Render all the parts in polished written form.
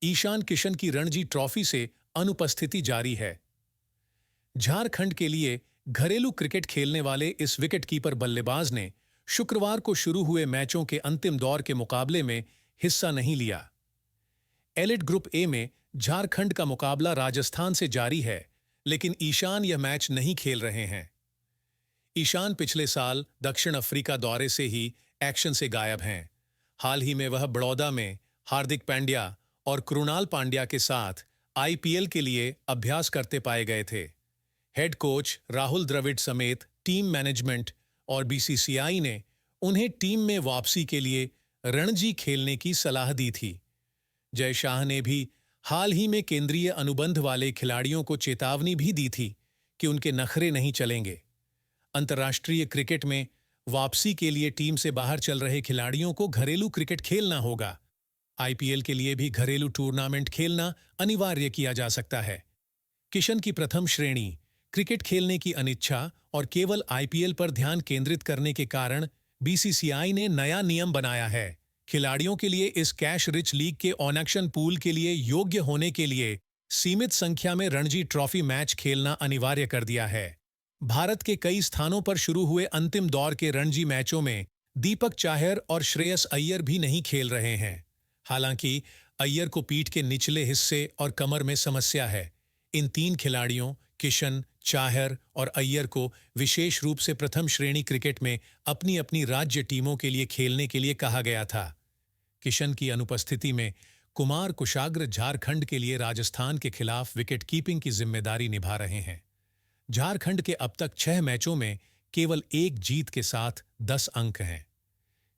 ईशान किशन की रणजी ट्रॉफी से अनुपस्थिति जारी है। झारखंड के लिए घरेलू क्रिकेट खेलने वाले इस विकेटकीपर बल्लेबाज ने शुक्रवार को शुरू हुए मैचों के अंतिम दौर के मुकाबले में हिस्सा नहीं लिया। एलिट ग्रुप ए में झारखंड का मुकाबला राजस्थान से जारी है, लेकिन ईशान यह मैच नहीं खेल रहे हैं। ईशान पिछले साल दक्षिण अफ्रीका दौरे से ही एक्शन से गायब हैं। हाल ही में वह बड़ौदा में हार्दिक पांड्या और कृणाल पांड्या के साथ आईपीएल के लिए अभ्यास करते पाए गए थे। हेड कोच राहुल द्रविड़ समेत टीम मैनेजमेंट और बीसीसीआई ने उन्हें टीम में वापसी के लिए रणजी खेलने की सलाह दी थी। जय शाह ने भी हाल ही में केंद्रीय अनुबंध वाले खिलाड़ियों को चेतावनी भी दी थी कि उनके नखरे नहीं चलेंगे। अंतर्राष्ट्रीय क्रिकेट में वापसी के लिए टीम से बाहर चल रहे खिलाड़ियों को घरेलू क्रिकेट खेलना होगा। आईपीएल के लिए भी घरेलू टूर्नामेंट खेलना अनिवार्य किया जा सकता है। किशन की प्रथम श्रेणी क्रिकेट खेलने की अनिच्छा और केवल आईपीएल पर ध्यान केंद्रित करने के कारण बीसीसीआई ने नया नियम बनाया है। खिलाड़ियों के लिए इस कैश रिच लीग के ऑनएक्शन पूल के लिए योग्य होने के लिए सीमित संख्या में रणजी ट्रॉफी मैच खेलना अनिवार्य कर दिया है। भारत के कई स्थानों पर शुरू हुए अंतिम दौर के रणजी मैचों में दीपक चाहर और श्रेयस अय्यर भी नहीं खेल रहे हैं। हालांकि अय्यर को पीठ के निचले हिस्से और कमर में समस्या है। इन तीन खिलाड़ियों किशन, चाहर और अय्यर को विशेष रूप से प्रथम श्रेणी क्रिकेट में अपनी अपनी राज्य टीमों के लिए खेलने के लिए कहा गया था। किशन की अनुपस्थिति में कुमार कुशाग्र झारखंड के लिए राजस्थान के खिलाफ विकेट कीपिंग की जिम्मेदारी निभा रहे हैं। झारखंड के अब तक 6 मैचों में केवल एक जीत के साथ 10 अंक हैं।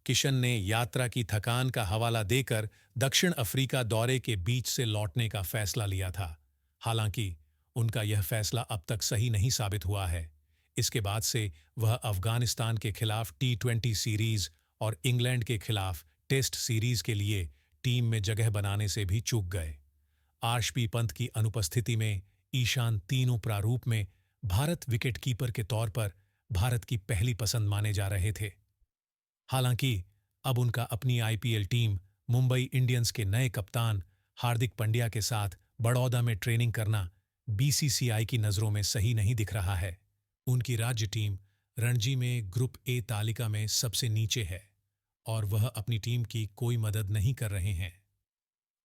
किशन ने यात्रा की थकान का हवाला देकर दक्षिण अफ्रीका दौरे के बीच से लौटने का फैसला लिया था। हालांकि उनका यह फैसला अब तक सही नहीं साबित हुआ है। इसके बाद से वह अफगानिस्तान के खिलाफ टी20 सीरीज और इंग्लैंड के खिलाफ टेस्ट सीरीज के लिए टीम में जगह बनाने से भी चूक गए। आरशपी पंत की अनुपस्थिति में ईशान तीनों प्रारूप में भारत विकेटकीपर के तौर पर भारत की पहली पसंद माने जा रहे थे। हालांकि अब उनका अपनी आईपीएल टीम मुंबई इंडियंस के नए कप्तान हार्दिक पांड्या के साथ बड़ौदा में ट्रेनिंग करना बीसीसीआई की नज़रों में सही नहीं दिख रहा है। उनकी राज्य टीम रणजी में ग्रुप ए तालिका में सबसे नीचे है और वह अपनी टीम की कोई मदद नहीं कर रहे हैं।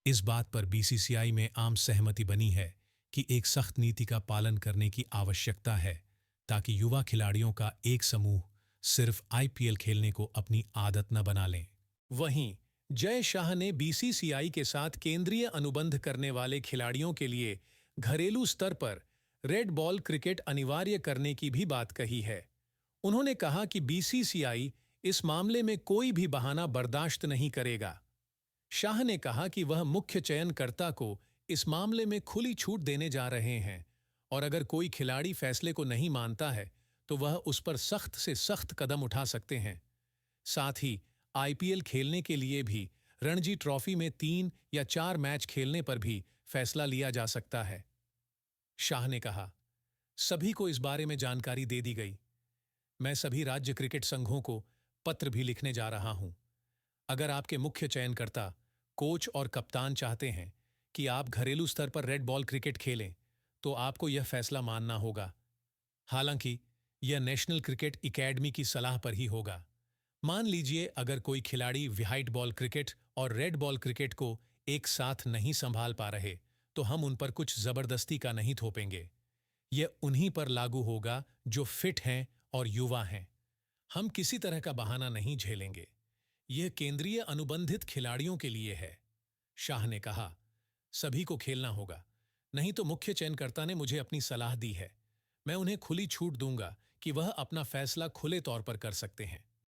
इस बात पर बीसीसीआई में आम सहमति बनी है कि एक सख्त नीति का पालन करने की आवश्यकता है ताकि युवा खिलाड़ियों का एक समूह सिर्फ आईपीएल खेलने को अपनी आदत न बना लें। वहीं जय शाह ने बीसीसीआई के साथ केंद्रीय अनुबंध करने वाले खिलाड़ियों के लिए घरेलू स्तर पर रेड बॉल क्रिकेट अनिवार्य करने की भी बात कही है। उन्होंने कहा कि बीसीसीआई इस मामले में कोई भी बहाना बर्दाश्त नहीं करेगा। शाह ने कहा कि वह मुख्य चयनकर्ता को इस मामले में खुली छूट देने जा रहे हैं और अगर कोई खिलाड़ी फैसले को नहीं मानता है तो वह उस पर सख्त से सख्त कदम उठा सकते हैं। साथ ही आईपीएल खेलने के लिए भी रणजी ट्रॉफी में 3 या 4 मैच खेलने पर भी फैसला लिया जा सकता है। शाह ने कहा, सभी को इस बारे में जानकारी दे दी गई। मैं सभी राज्य क्रिकेट संघों को पत्र भी लिखने जा रहा हूं। अगर आपके मुख्य चयनकर्ता, कोच और कप्तान चाहते हैं कि आप घरेलू स्तर पर रेड बॉल क्रिकेट खेलें, तो आपको यह फैसला मानना होगा। हालांकि यह नेशनल क्रिकेट एकेडमी की सलाह पर ही होगा। मान लीजिए अगर कोई खिलाड़ी व्हाइट बॉल क्रिकेट और रेड बॉल क्रिकेट को एक साथ नहीं संभाल पा रहे, तो हम उन पर कुछ जबरदस्ती का नहीं थोपेंगे। यह उन्हीं पर लागू होगा जो फिट हैं और युवा हैं। हम किसी तरह का बहाना नहीं झेलेंगे। यह केंद्रीय अनुबंधित खिलाड़ियों के लिए है। शाह ने कहा, सभी को खेलना होगा, नहीं तो मुख्य चयनकर्ता ने मुझे अपनी सलाह दी है। मैं उन्हें खुली छूट दूंगा कि वह अपना फैसला खुले तौर पर कर सकते हैं।